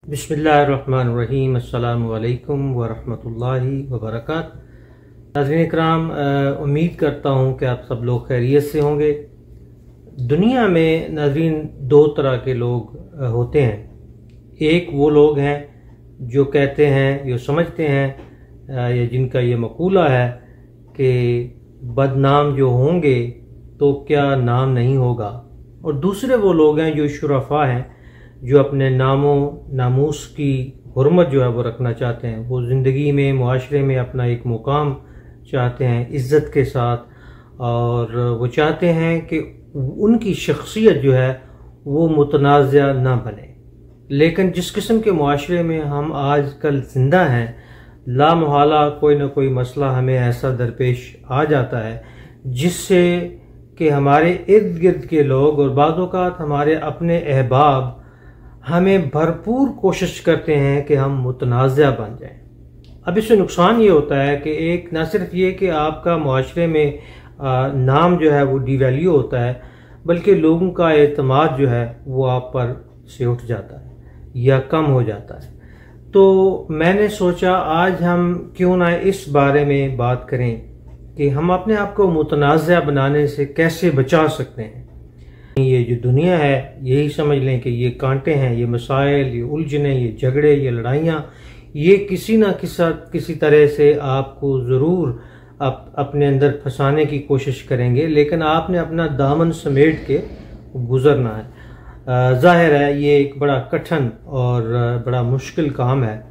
बिस्मिल्लाहिर्रहमानिर्रहीम। अस्सलामु अलैकुम वरहमतुल्लाहि वबरकातुहू। नाज़रीन इकराम, उम्मीद करता हूँ कि आप सब लोग खैरियत से होंगे। दुनिया में नाज़रीन दो तरह के लोग होते हैं। एक वो लोग हैं जो कहते हैं, जो समझते हैं या जिनका ये मकूला है कि बदनाम जो होंगे तो क्या नाम नहीं होगा। और दूसरे वो लोग हैं जो शुरफा हैं, जो अपने नामो नामूस की हुर्मत जो है वो रखना चाहते हैं। वो ज़िंदगी में, मुआशरे में अपना एक मुकाम चाहते हैं इज़्ज़त के साथ, और वो चाहते हैं कि उनकी शख्सियत जो है वो मुतनाज़ा ना बने। लेकिन जिस किस्म के मुआशरे में हम आजकल ज़िंदा हैं, लामहला कोई ना कोई मसला हमें ऐसा दरपेश आ जाता है जिससे कि हमारे इर्द गिर्द के लोग और बाज़ औक़ात हमारे अपने अहबाब हमें भरपूर कोशिश करते हैं कि हम मुतनाज़ा बन जाएं। अब इससे नुकसान ये होता है कि एक न सिर्फ ये कि आपका मुआशरे में नाम जो है वो डिवैल्यू होता है, बल्कि लोगों का एतमाद जो है वो आप पर से उठ जाता है या कम हो जाता है। तो मैंने सोचा आज हम क्यों ना इस बारे में बात करें कि हम अपने आप को मुतनाज़ा बनाने से कैसे बचा सकते हैं। ये जो दुनिया है, यही समझ लें कि ये कांटे हैं, ये मसाइल, ये उलझने, ये झगड़े, ये लड़ाइयाँ, ये किसी न किसी तरह से आपको ज़रूर अपने अंदर फंसाने की कोशिश करेंगे, लेकिन आपने अपना दामन समेट के गुजरना है। ज़ाहिर है ये एक बड़ा कठिन और बड़ा मुश्किल काम है।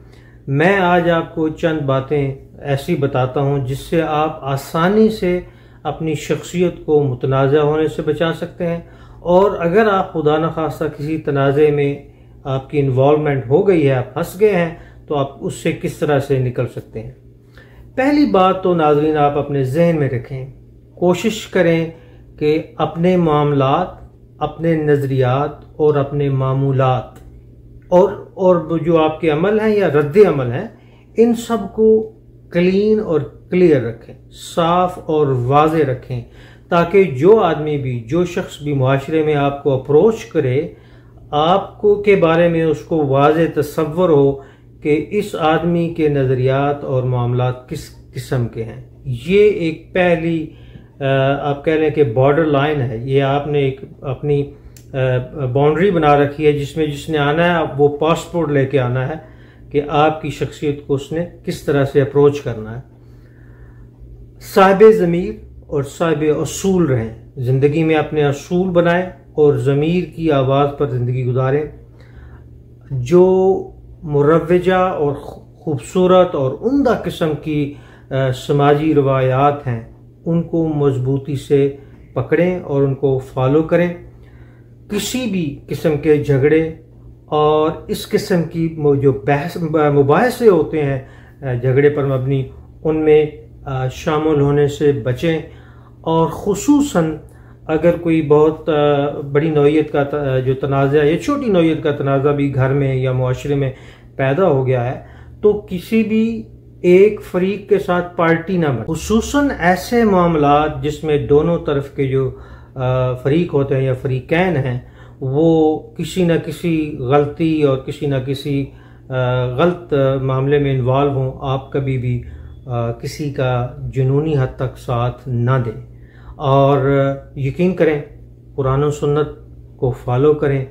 मैं आज आपको चंद बातें ऐसी बताता हूँ जिससे आप आसानी से अपनी शख्सियत को मुतनाज़ा होने से बचा सकते हैं, और अगर आप खुदा न खास्ता किसी तनाज़े में आपकी इन्वॉल्वमेंट हो गई है, आप फंस गए हैं, तो आप उससे किस तरह से निकल सकते हैं। पहली बात तो नाज़रीन आप अपने जहन में रखें, कोशिश करें कि अपने मामलात, अपने नज़रियात और अपने मामूलात और जो आपके अमल हैं या रद्द अमल हैं, इन सब को क्लीन और क्लियर रखें, साफ और वाज़े रखें, ताकि जो आदमी भी, जो शख्स भी मुआशरे में आपको अप्रोच करे, आपको के बारे में उसको वाज़े तसव्वुर हो कि इस आदमी के नज़रियात और मामलात किस किस्म के हैं। ये एक पहली आप कह लें कि बॉर्डर लाइन है। ये आपने एक अपनी बाउंड्री बना रखी है जिसमें जिसने आना है वो पासपोर्ट लेके आना है कि आपकी शख्सियत को उसने किस तरह से अप्रोच करना है। साहिब ज़मीर और साहिब असूल रहें, ज़िंदगी में अपने असूल बनाएं और ज़मीर की आवाज़ पर ज़िंदगी गुजारें। जो मुरव्वजा और ख़ूबसूरत और उम्दा किस्म की समाजी रवायात हैं, उनको मजबूती से पकड़ें और उनको फॉलो करें। किसी भी किस्म के झगड़े और इस किस्म की जो मुबाहिसे होते हैं झगड़े पर मबनी, उनमें शामिल होने से बचें। और ख़ुसूसन अगर कोई बहुत बड़ी नौइयत का जो तनाज़ा या छोटी नौइयत का तनाज़ा भी घर में या मुआशरे में पैदा हो गया है, तो किसी भी एक फरीक के साथ पार्टी ना बने। ख़ुसूसन ऐसे मामलात जिसमें दोनों तरफ के जो फरीक होते हैं या फरीकैन हैं, वो किसी न किसी गलती और किसी न किसी गलत मामले में इन्वॉल्व हों, आप कभी भी किसी का जुनूनी हद तक साथ ना दें। और यकीन करें, कुरान और सुन्नत को फॉलो करें।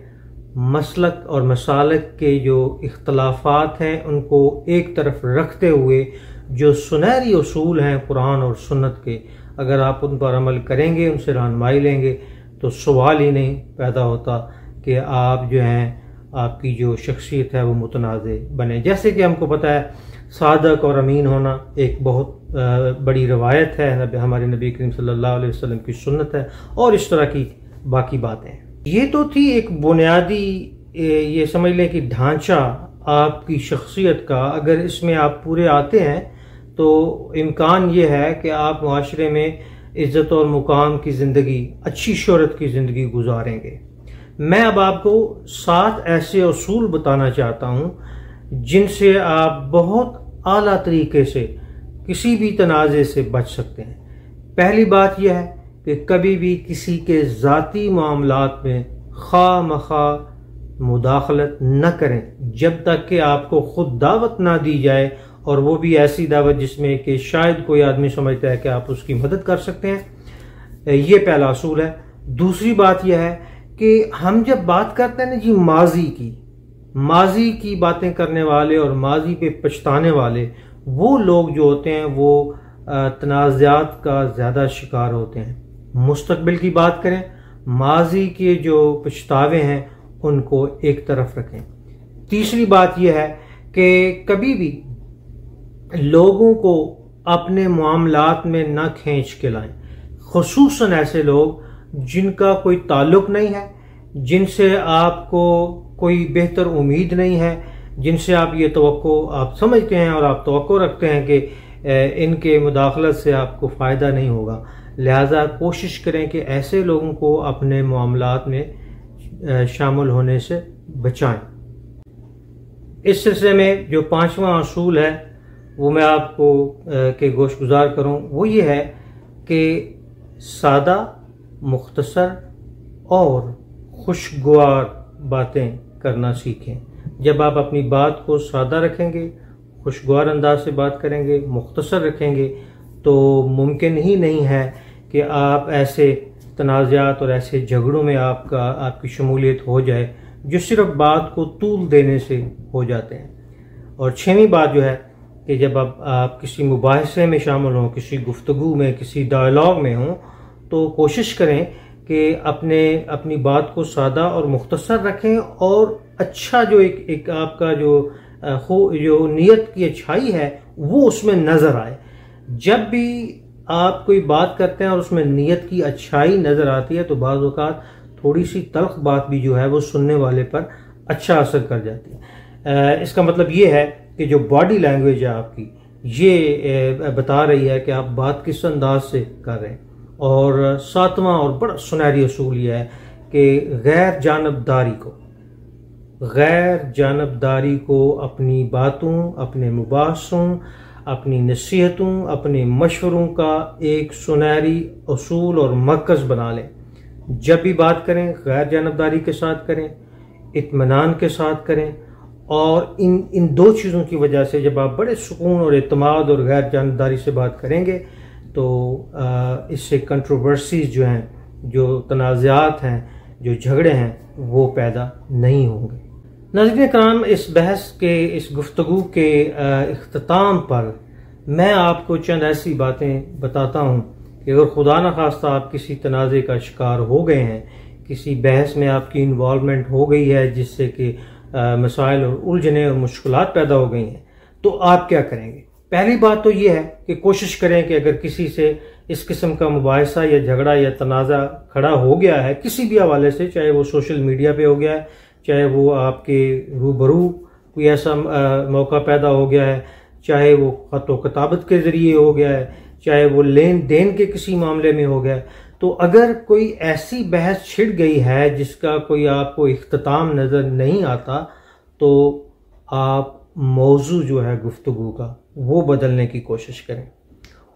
मसलक और मसालक के जो इख्तलाफात हैं उनको एक तरफ रखते हुए जो सुनहरी उसूल हैं कुरान और सुन्नत के, अगर आप उन पर अमल करेंगे, उनसे रहनुमाई लेंगे, तो सवाल ही नहीं पैदा होता कि आप जो हैं, आपकी जो शख्सियत है वो मुतनाज़े बने। जैसे कि हमको पता है, सादक और अमीन होना एक बहुत बड़ी रवायत है, हमारे नबी करीम सल्लल्लाहु अलैहि वसल्लम की सुन्नत है, और इस तरह की बाकी बातें। ये तो थी एक बुनियादी, ये समझ लें कि ढांचा आपकी शख्सियत का। अगर इसमें आप पूरे आते हैं तो इम्कान ये है कि आप मुआशरे में इज़्ज़त और मुकाम की ज़िंदगी, अच्छी शोहरत की ज़िंदगी गुजारेंगे। मैं अब आपको 7 ऐसे असूल बताना चाहता हूँ जिनसे आप बहुत आला तरीके से किसी भी तनाज़े से बच सकते हैं। पहली बात यह है कि कभी भी किसी के ज़ाती मामलात में खा मखा मुदाखलत न करें जब तक कि आपको खुद दावत ना दी जाए, और वो भी ऐसी दावत जिसमें कि शायद कोई आदमी समझता है कि आप उसकी मदद कर सकते हैं। ये पहला असूल है। दूसरी बात यह है कि हम जब बात करते हैं ना जी माजी की बातें करने वाले और माजी पे पछताने वाले, वो लोग जो होते हैं वो तनाज़ात का ज़्यादा शिकार होते हैं। मुस्तकबिल की बात करें, माजी के जो पछतावे हैं उनको एक तरफ रखें। तीसरी बात यह है कि कभी भी लोगों को अपने मामलात में न खींच के लाएं, खुसूसन ऐसे लोग जिनका कोई ताल्लुक नहीं है, जिनसे आपको कोई बेहतर उम्मीद नहीं है, जिनसे आप ये तवक्को आप समझते हैं और आप तवक्को रखते हैं कि इनके मुदाखलत से आपको फ़ायदा नहीं होगा। लिहाजा कोशिश करें कि ऐसे लोगों को अपने मामलात में शामिल होने से बचाएं। इस सिलसिले में जो पांचवा असूल है वो मैं आपको के गोशगुजार करूं, वो ये है कि सादा, मुख्तसर और खुशगवार बातें करना सीखें। जब आप अपनी बात को सादा रखेंगे, खुशगवार अंदाज से बात करेंगे, मुख्तसर रखेंगे, तो मुमकिन ही नहीं है कि आप ऐसे तनाज़ात और ऐसे झगड़ों में आपकी शमूलियत हो जाए जो सिर्फ बात को तूल देने से हो जाते हैं। और छठवीं बात जो है कि जब आप किसी मुबाहिसे में शामिल हों, किसी गुफ्तगू में, किसी डायलॉग में हों, तो कोशिश करें कि अपनी बात को सादा और मुख्तसर रखें और अच्छा जो एक आपका जो नीयत की अच्छाई है वो उसमें नज़र आए। जब भी आप कोई बात करते हैं और उसमें नीयत की अच्छाई नज़र आती है तो बाज़ औक़ात थोड़ी सी तल्ख बात भी जो है वो सुनने वाले पर अच्छा असर कर जाती है। इसका मतलब ये है कि जो बॉडी लैंग्वेज है आपकी, ये बता रही है कि आप बात किस अंदाज से कर रहे हैं। और सातवां और बड़ा सुनहरी असूल यह है कि गैर जानबदारी को अपनी बातों, अपने मुबाहसों, अपनी नसीहतों, अपने मशवरों का एक सुनहरी असूल और मरकज़ बना लें। जब भी बात करें गैर जानबदारी के साथ करें, इत्मीनान के साथ करें, और इन दो चीज़ों की वजह से जब आप बड़े सुकून और एतमाद और गैर जानबदारी से बात करेंगे तो इससे कंट्रोवर्सीज जो हैं, जो तनाज़ात हैं, जो झगड़े हैं, वो पैदा नहीं होंगे। नाज़रीन कराम, इस बहस के, इस गुफ्तगू के इख्तिताम पर मैं आपको चंद ऐसी बातें बताता हूँ कि अगर खुदा न खास्ता आप किसी तनाज़े का शिकार हो गए हैं, किसी बहस में आपकी इन्वॉल्वमेंट हो गई है जिससे कि मसाइल और उलझने और मुश्किलात पैदा हो गई हैं, तो आप क्या करेंगे? पहली बात तो ये है कि कोशिश करें कि अगर किसी से इस किस्म का मुबाहिसा या झगड़ा या तनाज़ा खड़ा हो गया है किसी भी हवाले से, चाहे वो सोशल मीडिया पे हो गया है, चाहे वो आपके रूबरू कोई ऐसा मौका पैदा हो गया है, चाहे वो ख़त व किताबत के ज़रिए हो गया है, चाहे वो लेन देन के किसी मामले में हो गया है, तो अगर कोई ऐसी बहस छिड़ गई है जिसका कोई आपको इख्तिताम नज़र नहीं आता, तो आप मौजू जो है गुफ्तगू का वो बदलने की कोशिश करें।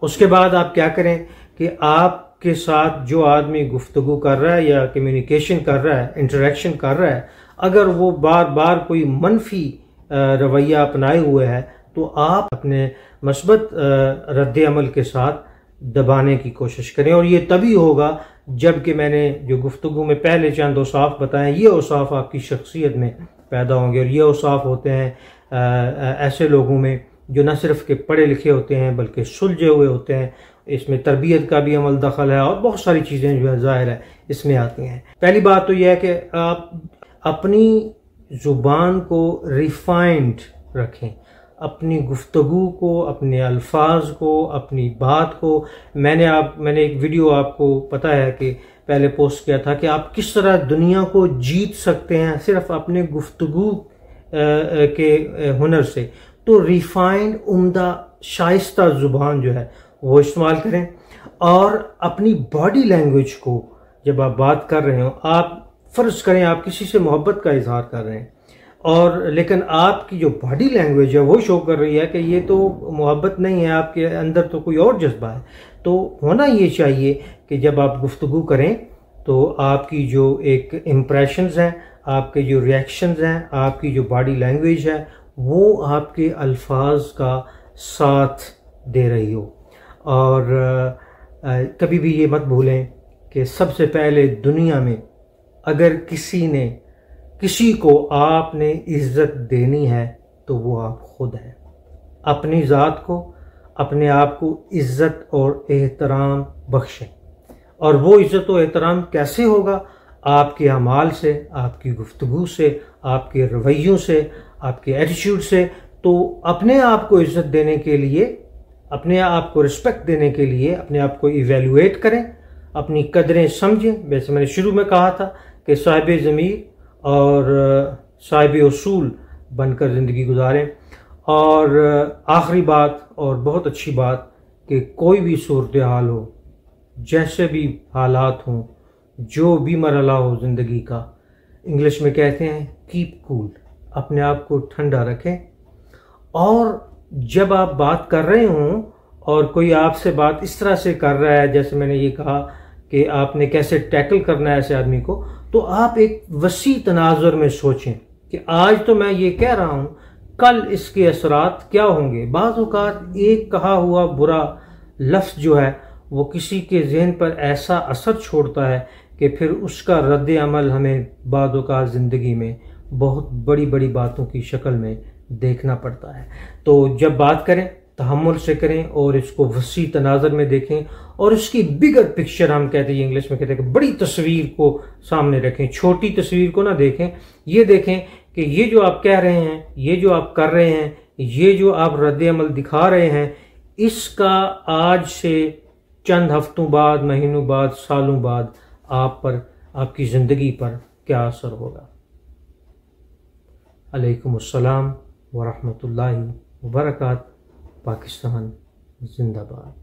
उसके बाद आप क्या करें कि आपके साथ जो आदमी गुफ्तगू कर रहा है या कम्युनिकेशन कर रहा है, इंटरेक्शन कर रहा है, अगर वो बार बार कोई मनफी रवैया अपनाए हुए है तो आप अपने मस्बत रद्द अमल के साथ दबाने की कोशिश करें। और ये तभी होगा जबकि मैंने जो गुफ्तगू में पहले चंद औसाफ बताएं, ये औसाफ आपकी शख्सियत में पैदा होंगे। और ये औसाफ होते हैं ऐसे लोगों में जो न सिर्फ के पढ़े लिखे होते हैं बल्कि सुलझे हुए होते हैं। इसमें तरबियत का भी अमल दखल है और बहुत सारी चीज़ें जो है ज़ाहिर है इसमें आती हैं। पहली बात तो यह है कि आप अपनी ज़ुबान को रिफाइंड रखें, अपनी गुफ्तगू को, अपने अल्फाज को, अपनी बात को। मैंने एक वीडियो आपको पता है कि पहले पोस्ट किया था कि आप किस तरह दुनिया को जीत सकते हैं सिर्फ अपने गुफ्तगू के हुनर से। तो रिफाइंड, उम्दा, शाइस्ता ज़ुबान जो है वो इस्तेमाल करें। और अपनी बॉडी लैंग्वेज को जब आप बात कर रहे हो, आप फ़र्ज़ करें आप किसी से मोहब्बत का इजहार कर रहे हैं और लेकिन आपकी जो बॉडी लैंग्वेज है वो शो कर रही है कि ये तो मोहब्बत नहीं है, आपके अंदर तो कोई और जज्बा है। तो होना ये चाहिए कि जब आप गुफ्तगू करें तो आपकी जो एक इम्प्रेशंस हैं, आपके जो रिएक्शंस हैं, आपकी जो बॉडी लैंग्वेज है, वो आपके अल्फाज का साथ दे रही हो। और कभी भी ये मत भूलें कि सबसे पहले दुनिया में अगर किसी को आपने इज़्ज़त देनी है तो वो आप खुद हैं। अपनी ज़ात को, अपने आप को इज़्ज़त और एहतराम बख्शें। और वो इज़्ज़त और एहतराम कैसे होगा? आपके अमाल से, आपकी गुफ्तगू से, आपके रवैयों से, आपके एटीट्यूड से। तो अपने आप को इज़्ज़त देने के लिए, अपने आप को रिस्पेक्ट देने के लिए अपने आप को इवेल्युएट करें, अपनी कदरें समझें। वैसे मैंने शुरू में कहा था कि साहिब ज़मीर और साहिब उसूल बनकर ज़िंदगी गुजारें। और आखिरी बात और बहुत अच्छी बात कि कोई भी सूरत हाल हो, जैसे भी हालात हों, जो भी मरहला हो ज़िंदगी का, इंग्लिश में कहते हैं कीप कूल, अपने आप को ठंडा रखें। और जब आप बात कर रहे हों और कोई आपसे बात इस तरह से कर रहा है, जैसे मैंने ये कहा कि आपने कैसे टैकल करना है ऐसे आदमी को, तो आप एक वसी तनाजुर में सोचें कि आज तो मैं ये कह रहा हूँ, कल इसके असरात क्या होंगे। बाज़ औक़ात एक कहा हुआ बुरा लफ्ज़ जो है वो किसी के ज़हन पर ऐसा असर छोड़ता है कि फिर उसका रद्द अमल हमें बाज़ औक़ात ज़िंदगी में बहुत बड़ी बड़ी बातों की शक्ल में देखना पड़ता है। तो जब बात करें तहम्मुल से करें और इसको वसी तनाज़र में देखें और उसकी बिगर पिक्चर, हम कहते हैं इंग्लिश में कहते हैं कि बड़ी तस्वीर को सामने रखें, छोटी तस्वीर को ना देखें। ये देखें कि ये जो आप कह रहे हैं, ये जो आप कर रहे हैं, ये जो आप रद्द अमल दिखा रहे हैं, इसका आज से चंद हफ्तों बाद, महीनों बाद, सालों बाद आप पर, आपकी ज़िंदगी पर क्या असर होगा। अलैकुमुस्सलाम व रहमतुल्लाहि व बरकात। पाकिस्तान जिंदाबाद।